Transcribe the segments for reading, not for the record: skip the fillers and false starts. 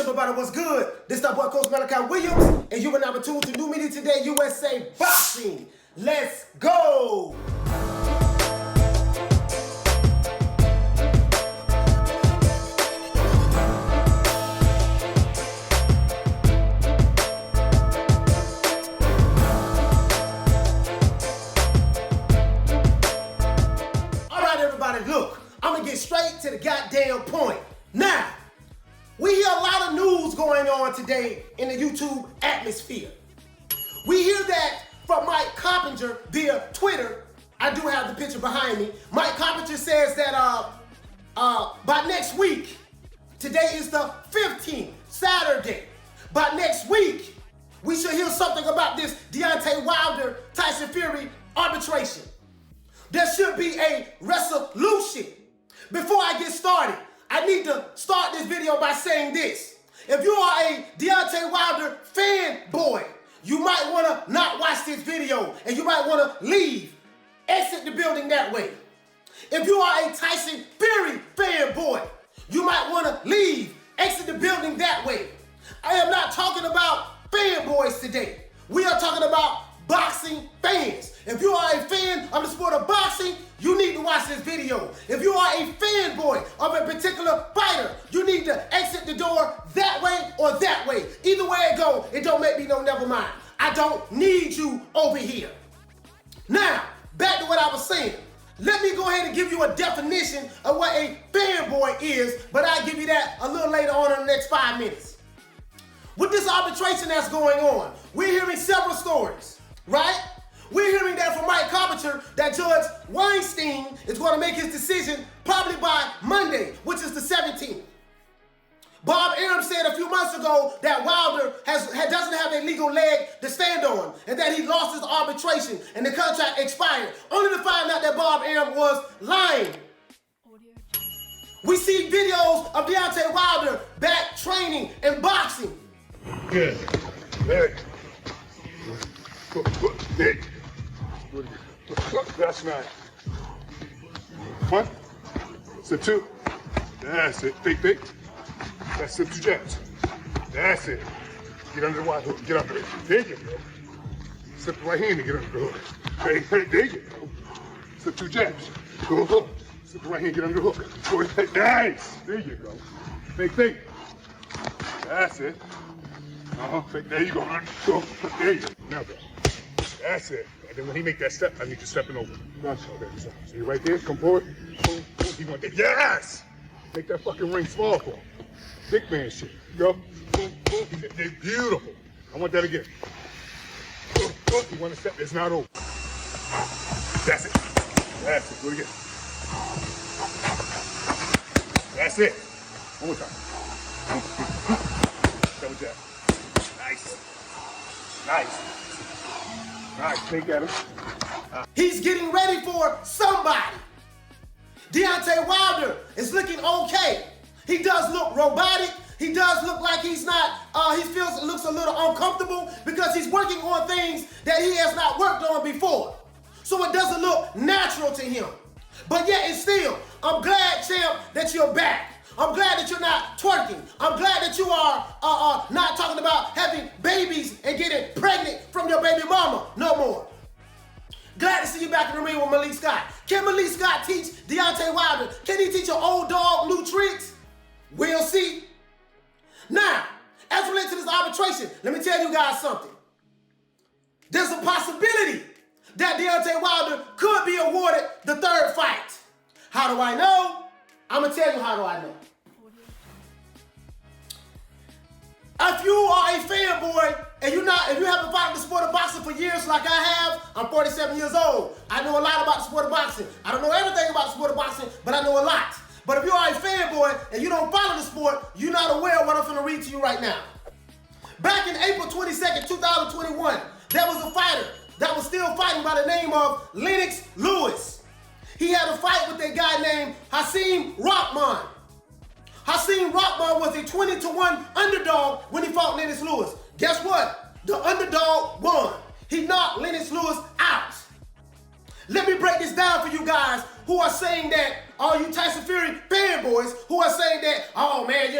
everybody, what's good? This is our boy Coach Malachi Williams, and you are now tuned to New Media Today USA Boxing. Let's go! All right, everybody, look, I'm gonna get straight to the goddamn point. Now, we hear a lot of news going on today in the YouTube atmosphere. We hear that from Mike Coppinger via Twitter. I do have the picture behind me. Mike Coppinger says that by next week, today is the 15th, Saturday. By next week, we should hear something about this Deontay Wilder, Tyson Fury arbitration. There should be a resolution. Before I get started, I need to start this video by saying this. If you are a Deontay Wilder fanboy, you might want to not watch this video and you might want to leave, exit the building that way. If you are a Tyson Fury fanboy, you might want to leave, exit the building that way. I am not talking about fanboys today. We are talking about boxing fans. If you are a fan of the sport of boxing, you need to watch this video. If you are a fanboy of a particular fighter, you need to exit the door that way or that way. Either way it go, it don't make me no never mind. I don't need you over here. Now, back to what I was saying. Let me go ahead and give you a definition of what a fanboy is, but I'll give you that a little later on in the next 5 minutes. With this arbitration that's going on, we're hearing several stories, right? We're hearing that from Mike Coppinger that Judge Weinstein is going to make his decision probably by Monday, which is the 17th. Bob Arum said a few months ago that Wilder doesn't have a legal leg to stand on and that he lost his arbitration and the contract expired, only to find out that Bob Arum was lying. We see videos of Deontay Wilder back training and boxing. Good. There. There. That's right. 1. It's a 2. That's it. Big. That's it. 2 jabs. That's it. Get under the wide hook. Get under it. There you go. Slip the right hand and get under the hook. Hey, there you go. Slip 2 jabs. Go hook. Slip the right hand. Get under the hook. Go ahead. Nice. There you go. Big. That's it. There you go. Go. There you go. Now go. That's it. And then when he make that step, I need you stepping over. Gotcha. Okay, so you're right there. Come forward. Boom. He want that. Yes! Make that fucking ring small for him. Big man shit. Go. Boom. They're beautiful. I want that again. You want to step? It's not over. That's it. Do it again. That's it. One more time. Double jab. Nice, take at him. He's getting ready for somebody. Deontay Wilder is looking okay. He does look robotic. He does look like he's not, looks a little uncomfortable because he's working on things that he has not worked on before. So it doesn't look natural to him. But yet and still, I'm glad, champ, that you're back. I'm glad that you're not twerking. I'm glad that you are not talking about having babies and getting pregnant from your baby mama. No more. Glad to see you back in the ring with Malik Scott. Can Malik Scott teach Deontay Wilder? Can he teach an old dog new tricks? We'll see. Now, as it relates to this arbitration, let me tell you guys something. There's a possibility that Deontay Wilder could be awarded the 3rd fight. How do I know? I'm going to tell you how do I know. If you are a fanboy and if you haven't followed the sport of boxing for years like I have, I'm 47 years old. I know a lot about the sport of boxing. I don't know everything about the sport of boxing, but I know a lot. But if you are a fanboy and you don't follow the sport, you're not aware of what I'm going to read to you right now. Back in April 22nd, 2021, there was a fighter that was still fighting by the name of Lennox Lewis. He had a fight with a guy named Hasim Rahman. Hasim Rahman was a 20-1 underdog when he fought Lennox Lewis. Guess what? The underdog won. He knocked Lennox Lewis out. Let me break this down for you guys who are saying that all you Tyson Fury fanboys who are saying that, oh man,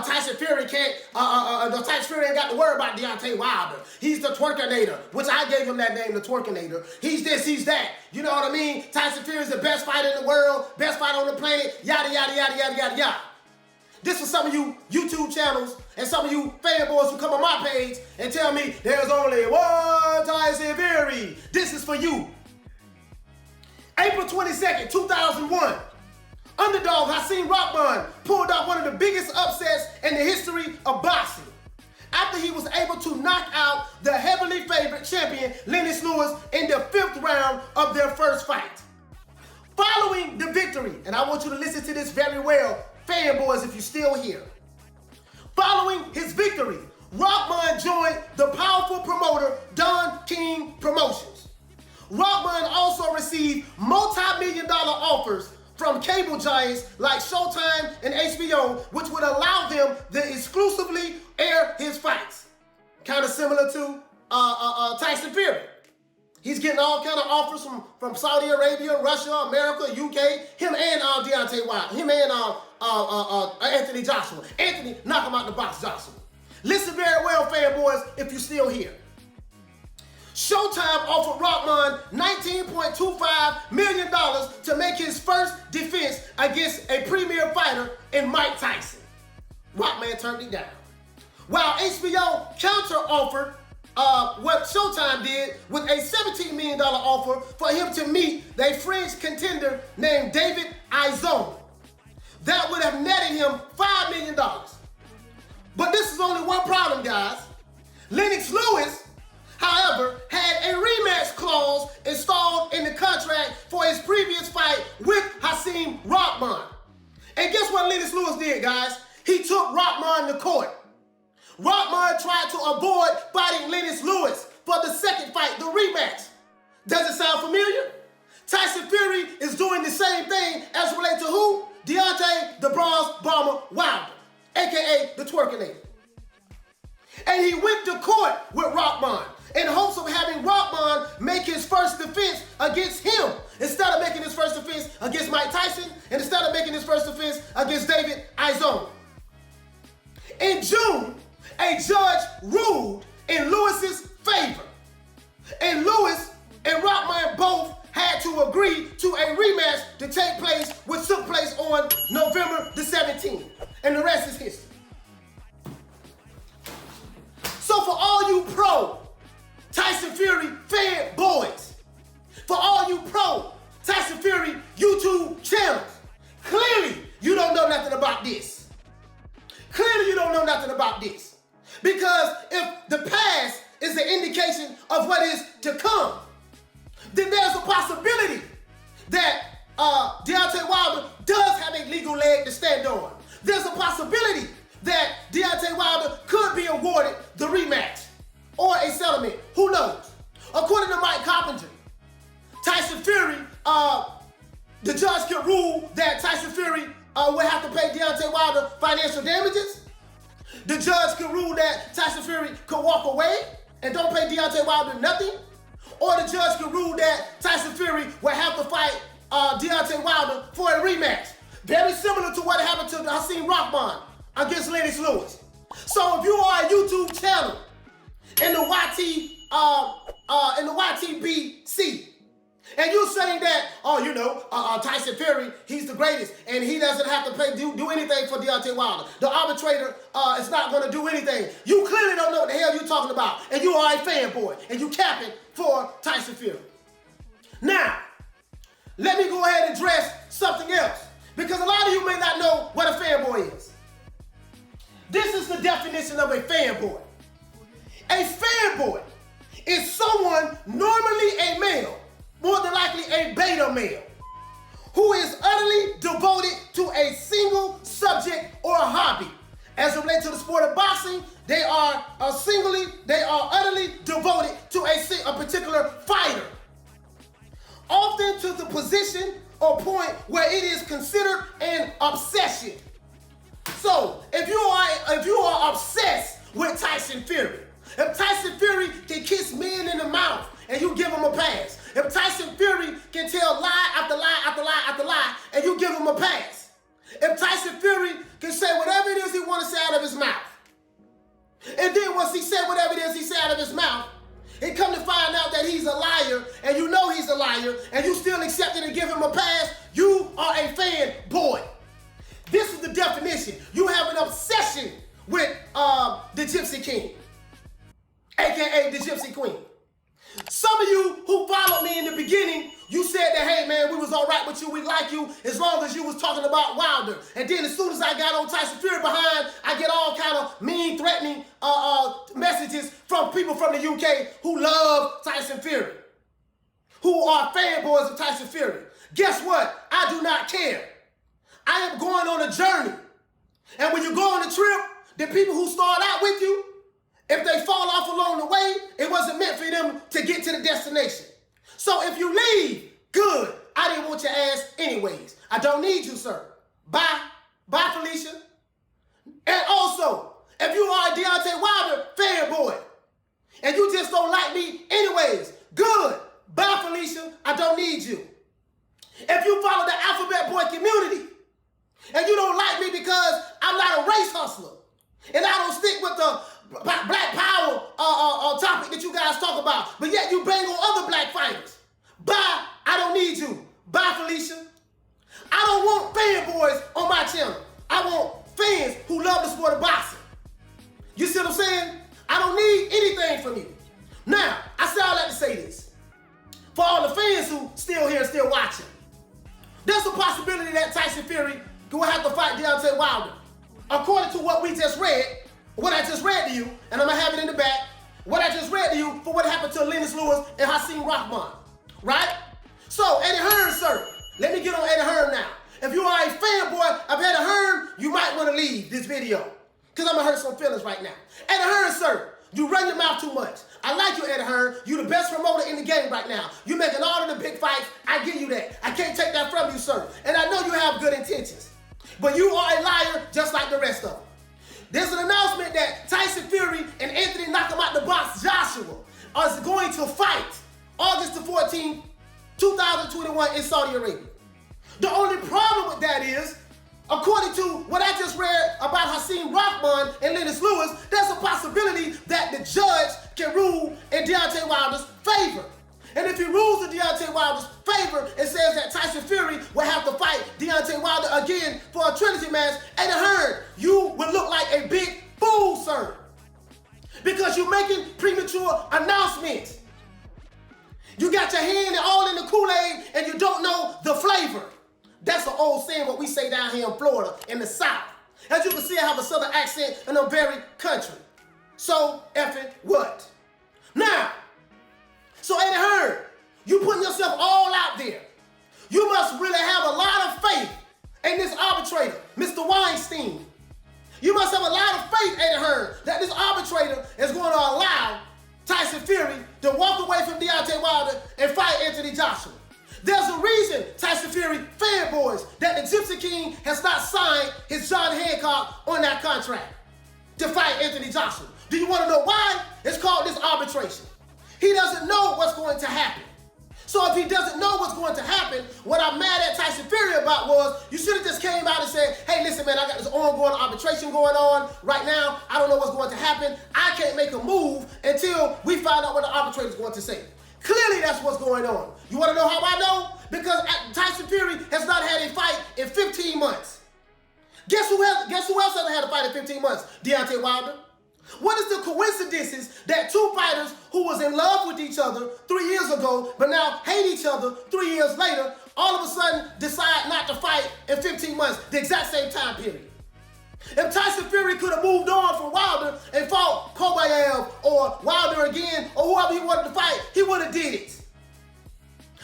Tyson Fury can't, Tyson Fury ain't got to worry about Deontay Wilder. He's the twerkinator, which I gave him that name, the twerkinator. He's this, he's that. You know what I mean? Tyson Fury is the best fighter in the world, best fighter on the planet, yada, yada, yada, yada, yada, yada. This is some of you YouTube channels and some of you fanboys who come on my page and tell me there's only one Tyson Fury. This is for you. April 22nd, 2001, underdog Hakeem Rockman pulled off one of the biggest upsets in the history of boxing after he was able to knock out the heavily favored champion Lennox Lewis in the 5th round of their first fight. Following the victory, and I want you to listen to this very well, fanboys, if you're still here. Following his victory, Rockman joined the powerful promoter Don King Promotions. Rockman also received multi-million-dollar offers from cable giants like Showtime and HBO, which would allow them to exclusively air his fights. Kind of similar to Tyson Fury. He's getting all kind of offers from Saudi Arabia, Russia, America, UK. Him and Deontay Wilder. Him and Anthony Joshua. Anthony, knock him out the box, Joshua. Listen very well, fanboys, if you're still here. Showtime offered Rockman $19.25 million to make his first defense against a premier fighter in Mike Tyson. Rockman turned it down. While HBO counter-offered what Showtime did with a $17 million offer for him to meet a French contender named David Izone. That would have netted him $5 million. But this is only one problem, guys. Lennox Lewis, however, had a rematch clause installed in the contract for his previous fight with Hakeem Rockman. And guess what Lennox Lewis did, guys? He took Rockman to court. Rockman tried to avoid fighting Lennox Lewis for the second fight, the rematch. Does it sound familiar? Tyson Fury is doing the same thing as related to who? Deontay the Bronze Bomber Wilder, aka the twerkinator. And he went to court with Rockman in hopes of having Rockman make his first defense against him instead of making his first defense against Mike Tyson and instead of making his first defense against David Izone. In June, a judge ruled in Lewis's favor. And Lewis and Rockman both had to agree to a rematch to take place, which took place on November the 17th. And the rest is history. So for all you pro Tyson Fury fanboys, for all you pro Tyson Fury YouTube channels, clearly you don't know nothing about this. Clearly you don't know nothing about this. Because if the past is the indication of what is to come, then there's a possibility that Deontay Wilder does have a legal leg to stand on. There's a possibility that Deontay Wilder could be awarded the rematch or a settlement. Who knows? According to Mike Coppinger, Tyson Fury, the judge could rule that Tyson Fury will have to pay Deontay Wilder financial damages. The judge could rule that Tyson Fury could walk away and don't pay Deontay Wilder nothing. Or the judge could rule that Tyson Fury will have to fight Deontay Wilder for a rematch. Very similar to what happened to Hakeem Rockman against Lennox Lewis. So if you are a YouTube channel in the YTBC, and you're saying that, Tyson Fury, he's the greatest, and he doesn't have to do anything for Deontay Wilder. The arbitrator is not going to do anything. You clearly don't know what the hell you're talking about, and you are a fanboy, and you capping for Tyson Fury. Now, let me go ahead and address something else, because a lot of you may not know what a fanboy is. This is the definition of a fanboy. A fanboy is someone, normally a male, more than likely a beta male, who is utterly devoted to a single subject or a hobby. As it relates to the sport of boxing, they are utterly devoted to a particular fighter, often to the position or point where it is considered an obsession. So, if you are obsessed with Tyson Fury, if Tyson Fury can kiss men in the mouth and you give him a pass, if Tyson Fury can tell lie after lie after lie after lie, and you give him a pass. If Tyson Fury can say whatever it is he wants to say out of his mouth, and then once he said whatever it is he said out of his mouth, he come to find out that he's a liar, and you know he's a liar, and you still accept it and give him a pass, you are a fanboy. This is the definition. You have an obsession with the Gypsy King, a.k.a. the Gypsy Queen. Some of you who followed me in the beginning, you said that, hey man, we was all right with you, we like you, as long as you was talking about Wilder. And then as soon as I got on Tyson Fury behind, I get all kind of mean, threatening messages from people from the UK who love Tyson Fury, who are fanboys of Tyson Fury. Guess what? I do not care. I am going on a journey. And when you go on a trip, the people who start out with you, if they fall off along the way, it wasn't meant for them to get to the destination. So if you leave, good. I didn't want your ass anyways. I don't need you, sir. Bye. Bye, Felicia. And also, if you are a Deontay Wilder fanboy, and you just don't like me anyways, good. Bye, Felicia. I don't need you. If you follow the Alphabet Boy community, and you don't like me because I'm not a race hustler, and I don't stick with the black power topic that you guys talk about, but yet you bang on other black fighters. Bye, I don't need you. Bye, Felicia. I don't want fanboys on my channel. I want fans who love the sport of boxing. You see what I'm saying? I don't need anything from you. Now, I say all that to say this. For all the fans who still here and still watching, there's a possibility that Tyson Fury will have to fight Deontay Wilder. According to what we just read, what I just read to you, and I'm going to have it in the back, what I just read to you for what happened to Lennox Lewis and Hakeem Rahman, right? So, Eddie Hearn, sir, let me get on Eddie Hearn now. If you are a fanboy of Eddie Hearn, you might want to leave this video, because I'm going to hurt some feelings right now. Eddie Hearn, sir, you run your mouth too much. I like you, Eddie Hearn. You the best promoter in the game right now. You making all of the big fights. I give you that. I can't take that from you, sir. And I know you have good intentions. But you are a liar just like the rest of them. There's an announcement that Tyson Fury and Anthony Knock Him Out the Box Joshua are going to fight August the 14th, 2021 in Saudi Arabia. The only problem with that is, according to what I just read about Hakeem Rahman and Lennox Lewis, there's a possibility that the judge can rule in Deontay Wilder's favor. And if he rules in Deontay Wilder's favor and says that Tyson Fury will have to fight Deontay Wilder again for a trilogy match, Eddie Hearn, you will look like a big fool, sir. Because you're making premature announcements. You got your hand all in the Kool-Aid and you don't know the flavor. That's an old saying, what we say down here in Florida, in the South. As you can see, I have a southern accent and I'm very country. So, effing what? Now, so Eddie Hearn, you putting yourself all out there. You must really have a lot of faith in this arbitrator, Mr. Weinstein. You must have a lot of faith, Eddie Hearn, that this arbitrator is going to allow Tyson Fury to walk away from Deontay Wilder and fight Anthony Joshua. There's a reason, Tyson Fury fanboys, that the Gypsy King has not signed his John Hancock on that contract to fight Anthony Joshua. Do you want to know why? It's called this arbitration. He doesn't know what's going to happen. So if he doesn't know what's going to happen, what I'm mad at Tyson Fury about was, you should have just came out and said, hey, listen, man, I got this ongoing arbitration going on right now. I don't know what's going to happen. I can't make a move until we find out what the arbitrator is going to say. Clearly, that's what's going on. You want to know how I know? Because Tyson Fury has not had a fight in 15 months. Guess who else hasn't had a fight in 15 months? Deontay Wilder. What is the coincidences that two fighters who was in love with each other 3 years ago, but now hate each other 3 years later, all of a sudden decide not to fight in 15 months, the exact same time period? If Tyson Fury could have moved on from Wilder and fought Kobayev or Wilder again or whoever he wanted to fight, he would have did it.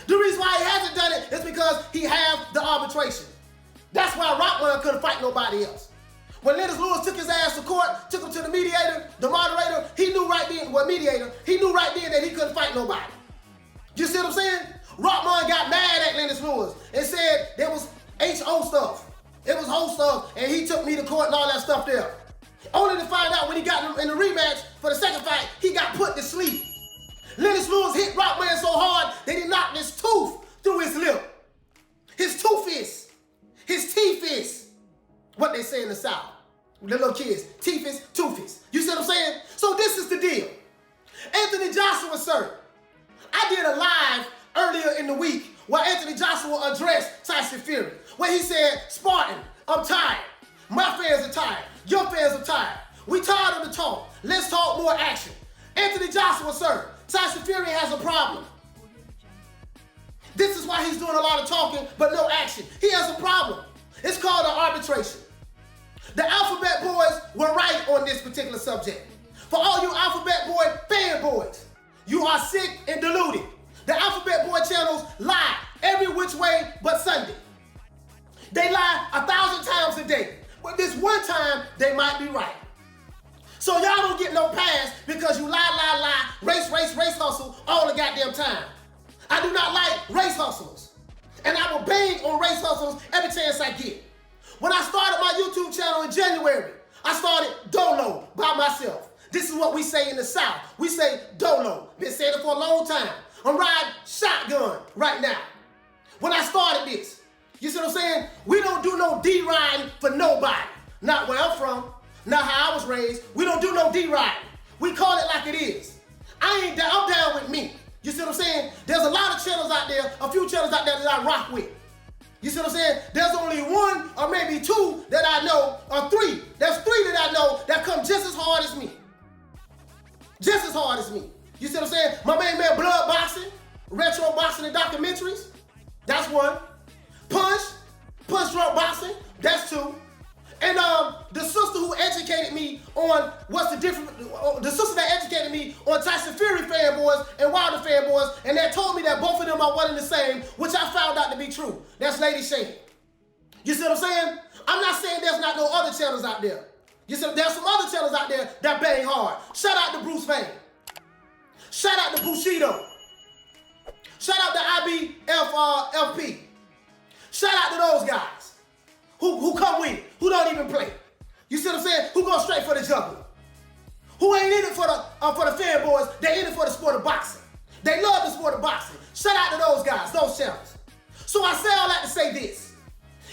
The reason why he hasn't done it is because he has the arbitration. That's why Rockman couldn't fight nobody else. When Lennox Lewis took his ass to court, took him to the mediator, the moderator, he knew right then, he knew right then that he couldn't fight nobody. You see what I'm saying? Rockman got mad at Lennox Lewis and said there was HO stuff. It was whole stuff, and he took me to court and all that stuff there. Only to find out when he got in the rematch for the second fight, he got put to sleep. Lennox Lewis hit Rockman so hard that he knocked his tooth through his lip. His tooth is. His teeth is. What they say in the South. The little kids. Teeth is, tooth is. You see what I'm saying? So this is the deal. Anthony Joshua, sir. I did a live earlier in the week where Anthony Joshua addressed Tyson Fury. Where he said, Spartan, I'm tired. My fans are tired. Your fans are tired. We tired of the talk. Let's talk more action. Anthony Joshua, sir. Tyson Fury has a problem. This is why he's doing a lot of talking, but no action. He has a problem. It's called an arbitration. The Alphabet Boys were right on this particular subject. For all you Alphabet Boy fanboys, you are sick and deluded. The Alphabet Boy channels lie every which way but Sunday. They lie 1,000 times a day. But this one time, they might be right. So y'all don't get no pass because you lie, race hustle all the goddamn time. I do not like race hustlers. And I will bang on race hustlers every chance I get. When I started my YouTube channel in January, I started dolo by myself. This is what we say in the South. We say dolo. Been saying it for a long time. I'm riding shotgun right now. When I started this, you see what I'm saying? We don't do no D-riding for nobody. Not where I'm from. Not how I was raised. We don't do no D-riding. We call it like it is. I'm down with me. You see what I'm saying? There's a lot of channels out there, a few channels out there that I rock with. You see what I'm saying? There's only one or maybe two that I know, or three. There's three that I know that come just as hard as me. Just as hard as me. You see what I'm saying? My main man, Blood Boxing, Retro Boxing and Documentaries. That's one. Punch Drunk Boxing. That's two. And the sister who educated me on what's the difference, the sister that educated me on Tyson Fury fanboys and Wilder fanboys, and that told me that both of them are one and the same, which I found out to be true. That's Lady Shane. You see what I'm saying? I'm not saying there's not no other channels out there. You see, there's some other channels out there that bang hard. Shout out to Bruce Vane. Shout out to Bushido. Shout out to IBFP. Shout out to those guys who come with it, who don't even play. You see what I'm saying? Who go straight for the juggler. Who ain't in it for the fanboys, they in it for the sport of boxing. They love the sport of boxing. Shout out to those guys, those channels. So I say all that to say this.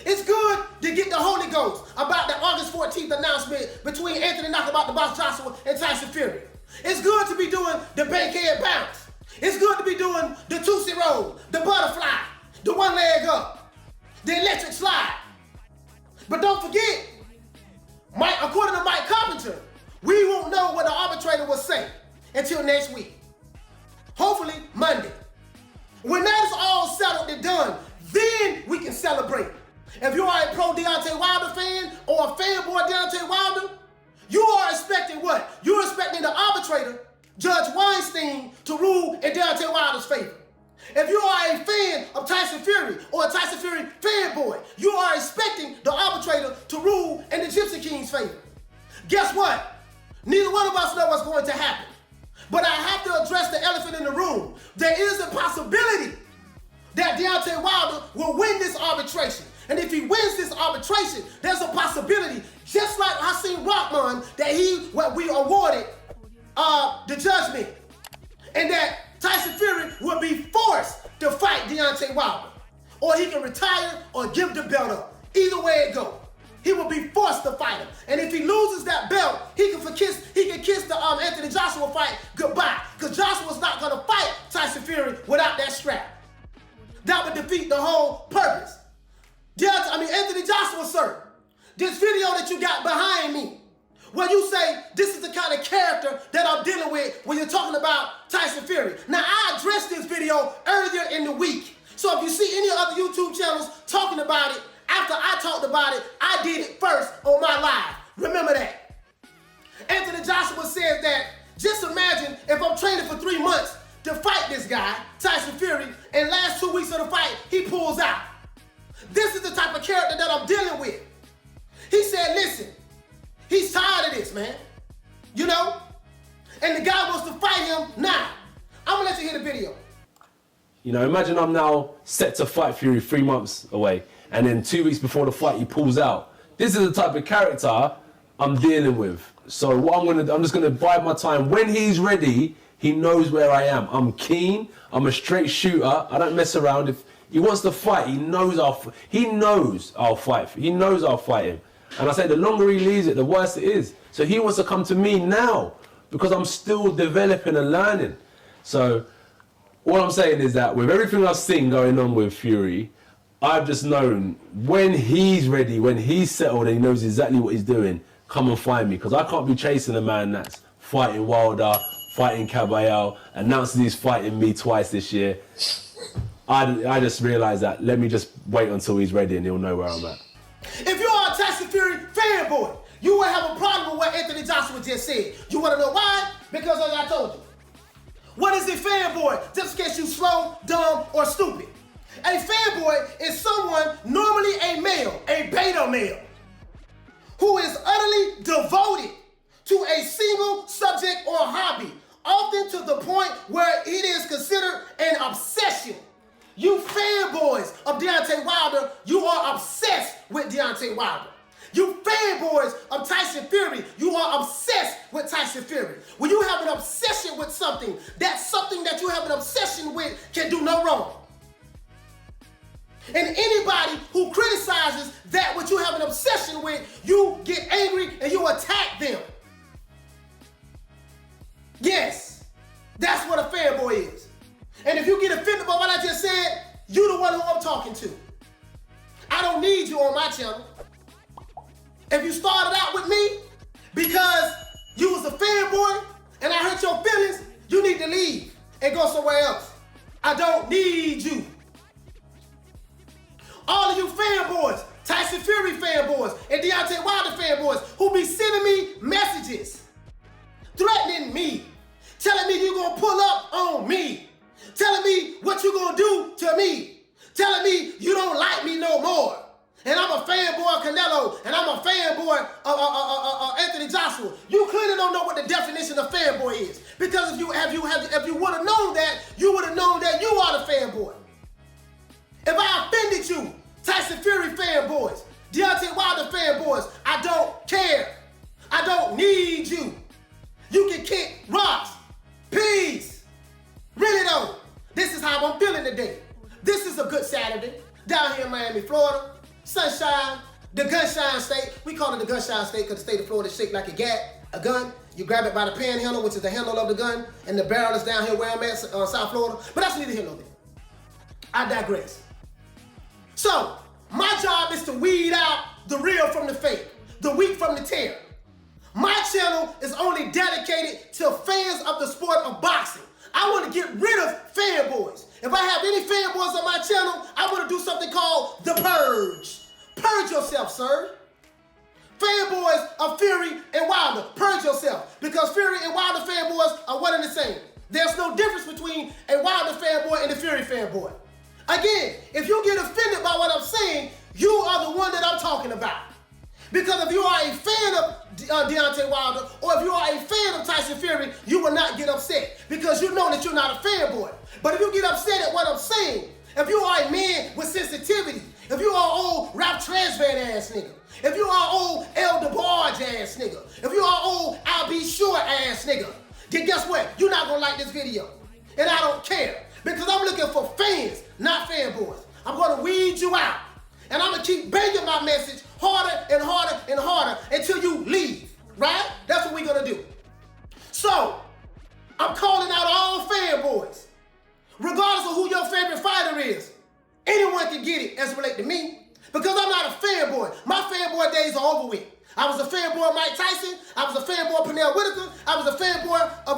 It's good to get the Holy Ghost about the August 14th announcement between Anthony Knockabout the Boss Joshua and Tyson Fury. It's good to be doing the bankhead bounce. It's good to be doing the Tootsie Roll, the butterfly, the one leg up, the electric slide. But don't forget, according to Mike Coppinger, we won't know what the arbitrator will say until next week. Hopefully Monday. When that's all settled and done, then we can celebrate. If you are a pro Deontay Wilder fan or a fanboy Deontay Wilder, you are expecting what? You're expecting the arbitrator, Judge Weinstein, to rule in Deontay Wilder's favor. If you are a fan of Tyson Fury or a Tyson Fury fanboy, you are expecting the arbitrator to rule in the Gypsy King's favor. Guess what? Neither one of us know what's going to happen. But I have to address the elephant in the room. There is a possibility that Deontay Wilder will win this arbitration. And if he wins this arbitration, there's a possibility, just like Hasim Rahman, that we awarded the judgment. And that Tyson Fury will be forced to fight Deontay Wilder. Or he can retire or give the belt up. Either way it goes. He will be forced to fight him. And if he loses that belt, he can kiss the Anthony Joshua fight goodbye. Because Joshua's not going to fight Tyson Fury without that strap. That would defeat the whole purpose. Anthony Joshua, sir, this video that you got behind me, where you say this is the kind of character that I'm dealing with when you're talking about Tyson Fury. Now, I addressed this video earlier in the week. So if you see any other YouTube channels talking about it, after I talked about it, I did it first on my live. Remember that. Anthony Joshua says that, just imagine if I'm training for 3 months to fight this guy, Tyson Fury, and last 2 weeks of the fight, he pulls out. This is the type of character that I'm dealing with. He said, listen, he's tired of this, man. You know? And the guy wants to fight him now. I'm going to let you hear the video. You know, imagine I'm now set to fight Fury 3 months away, and then 2 weeks before the fight, he pulls out. This is the type of character I'm dealing with. So what I'm just gonna bide my time. When he's ready, he knows where I am. I'm keen. I'm a straight shooter. I don't mess around. He wants to fight. He knows I'll fight. He knows I'll fight him. And I say the longer he leaves it, the worse it is. So he wants to come to me now because I'm still developing and learning. So all I'm saying is that with everything I've seen going on with Fury, I've just known when he's ready, when he's settled and he knows exactly what he's doing, come and find me. Because I can't be chasing a man that's fighting Wilder, fighting Caballero, announcing he's fighting me twice this year. I just realised that let me just wait until he's ready and he'll know where I'm at. If you are a Tyson Fury fanboy, you will have a problem with what Anthony Joshua just said. You want to know why? Because as I told you, what is a fanboy? Just in case you slow, dumb, or stupid. A fanboy is someone, normally a male, a beta male, who is utterly devoted to a single subject or hobby, often to the point where it is considered an obsession. You fanboys of Deontay Wilder, you are obsessed with Deontay Wilder. You fanboys of Tyson Fury, you are obsessed with Tyson Fury. When you have an obsession with something, that something that you have an obsession with can do no wrong. And anybody who criticizes that what you have an obsession with, you get angry and you attack them. Yes, that's what a fanboy is. And if you get offended by what I just said, you the one who I'm talking to. I don't need you on my channel. If you started out with me because you was a fanboy and I hurt your feelings, you need to leave and go somewhere else. I don't need you. All of you fanboys, Tyson Fury fanboys, and Deontay Wilder fanboys who be sending me messages, threatening me, telling me you're gonna pull up on me, telling me what you gonna do to me, telling me you don't like me no more. And I'm a fanboy of Canelo, and I'm a fanboy of Anthony Joshua. You clearly don't know what the definition of fanboy is. Because if you would have known that, you would have known that you are the fanboy. If I offended you, Tyson Fury fanboys, Deontay Wilder fanboys, I don't care. I don't need you. You can kick rocks. Peace. Really though, this is how I'm feeling today. This is a good Saturday down here in Miami, Florida. Sunshine, the gunshine state. We call it the gunshine state because the state of Florida is shaped like a gun. You grab it by the panhandle, which is the handle of the gun, and the barrel is down here where I'm at, South Florida. But that's neither here nor there. I digress. So, my job is to weed out the real from the fake, the wheat from the tare. My channel is only dedicated to fans of the sport of boxing. I want to get rid of fanboys. If I have any fanboys on my channel, I want to do something called the purge. Purge yourself, sir. Fanboys of Fury and Wilder, purge yourself. Because Fury and Wilder fanboys are one and the same. There's no difference between a Wilder fanboy and a Fury fanboy. Again, if you get offended by what I'm saying, you are the one that I'm talking about. Because if you are a fan of Deontay Wilder, or if you are a fan of Tyson Fury, you will not get upset. Because you know that you're not a fanboy. But if you get upset at what I'm saying, if you are a man with sensitivity, if you are old Ralph Tresvant ass nigga, if you are old El DeBarge ass nigga, if you are old I'll Be Sure ass nigga, then guess what? You're not gonna like this video. And I don't care. Because I'm looking for fans, not fanboys. I'm gonna weed you out. And I'm gonna keep banging my message harder and harder and harder until you leave, right? That's what we're gonna do. So, I'm calling out all fanboys. Regardless of who your favorite fighter is, anyone can get it as it relates to me. Because I'm not a fanboy. My fanboy days are over with. I was a fanboy of Mike Tyson. I was a fanboy of Pernell Whitaker. I was a fanboy of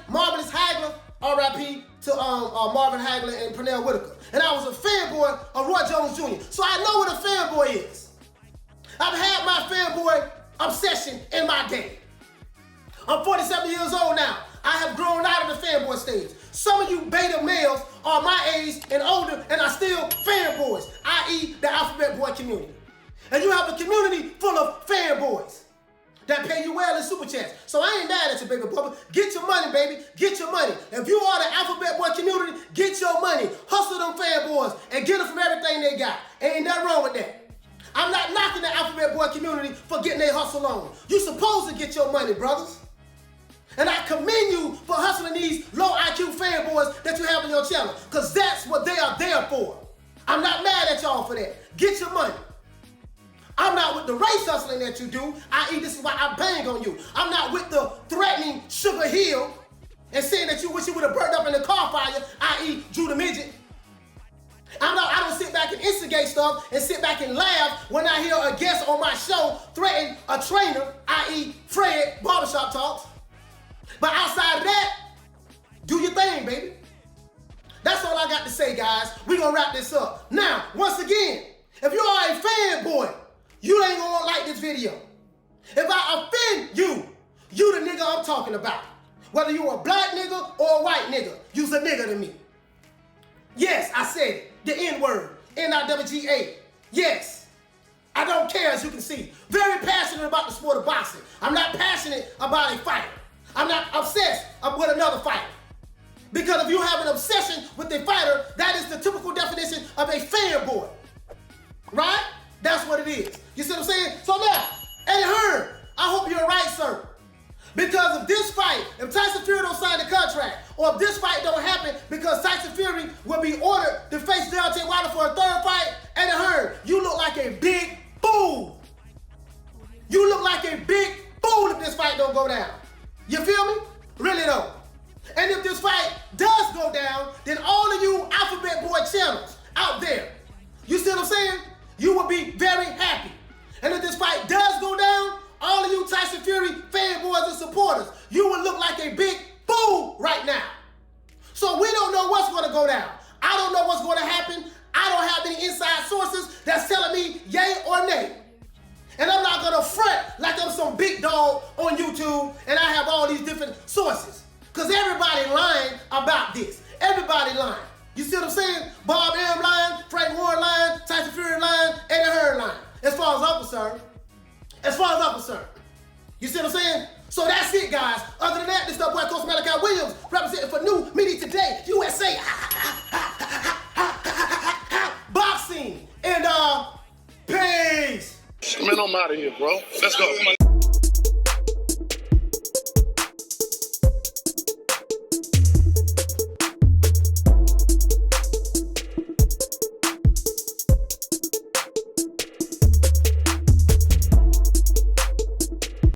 Marvelous Hagler, R.I.P. to Marvin Hagler and Pernell Whitaker. And I was a fanboy of Roy Jones Jr. So I know what a fanboy is. I've had my fanboy obsession in my day. I'm 47 years old now. I have grown out of the fanboy stage. Some of you beta males are my age and older and are still fanboys, i.e. the Alphabet Boy community. And you have a community full of fanboys that pay you well in super chats. So I ain't mad at you, baby brother. Get your money, baby. Get your money. If you are the Alphabet Boy community, get your money. Hustle them fanboys and get them from everything they got. Ain't nothing wrong with that. I'm not knocking the Alphabet Boy community for getting their hustle on. You supposed to get your money, brothers. And I commend you for hustling these low IQ fanboys that you have on your channel, because that's what they are there for. I'm not mad at y'all for that. Get your money. I'm not with the race hustling that you do, i.e. this is why I bang on you. I'm not with the threatening Sugar Hill and saying that you wish you would have burned up in the car fire, i.e. Drew the Midget. I don't sit back and instigate stuff and sit back and laugh when I hear a guest on my show threaten a trainer, i.e. Fred, Barbershop Talks. But outside of that, do your thing, baby. That's all I got to say, guys. We're going to wrap this up. Now, once again, if you are a fanboy, you ain't going to like this video. If I offend you, you the nigga I'm talking about. Whether you a black nigga or a white nigga, you's a nigga to me. Yes, I said it. The N-word. N-I-W-G-A. Yes. I don't care, as you can see. Very passionate about the sport of boxing. I'm not passionate about a fighter. I'm not obsessed with another fighter. Because if you have an obsession with a fighter, that is the typical definition of a fanboy. Right? That's what it is. You see what I'm saying? So now, Eddie Hearn, I hope you're right, sir. Because if this fight, if Tyson Fury don't sign the contract, or if this fight don't happen because Tyson Fury will be ordered to face Deontay Wilder for a third fight, Eddie Hearn, you look like a big fool. You look like a big fool if this fight don't go down. You feel me? Really though. And if this fight does go down, then all of you Alphabet Boy channels out there, you see what I'm saying? You will be very happy. And if this fight does go down, all of you Tyson Fury fanboys and supporters, you will look like a big fool right now. So we don't know what's going to go down. I don't know what's going to happen. I don't have any inside sources that's telling me yay or nay. And I'm not going to front like I'm some big dog on YouTube and I have all these different sources. Because everybody lying about this. Everybody lying. You see what I'm saying? Bob Arum lying, Frank Warren lying, Tyson Fury lying, Eddie Hearn lying. As far as I'm concerned. As far as I'm concerned. You see what I'm saying? So that's it, guys. Other than that, this is the boy Coach Malachi Williams representing for New Media Today, USA. Boxing. And peace. Man, I'm out of here, bro. Let's go. Come on.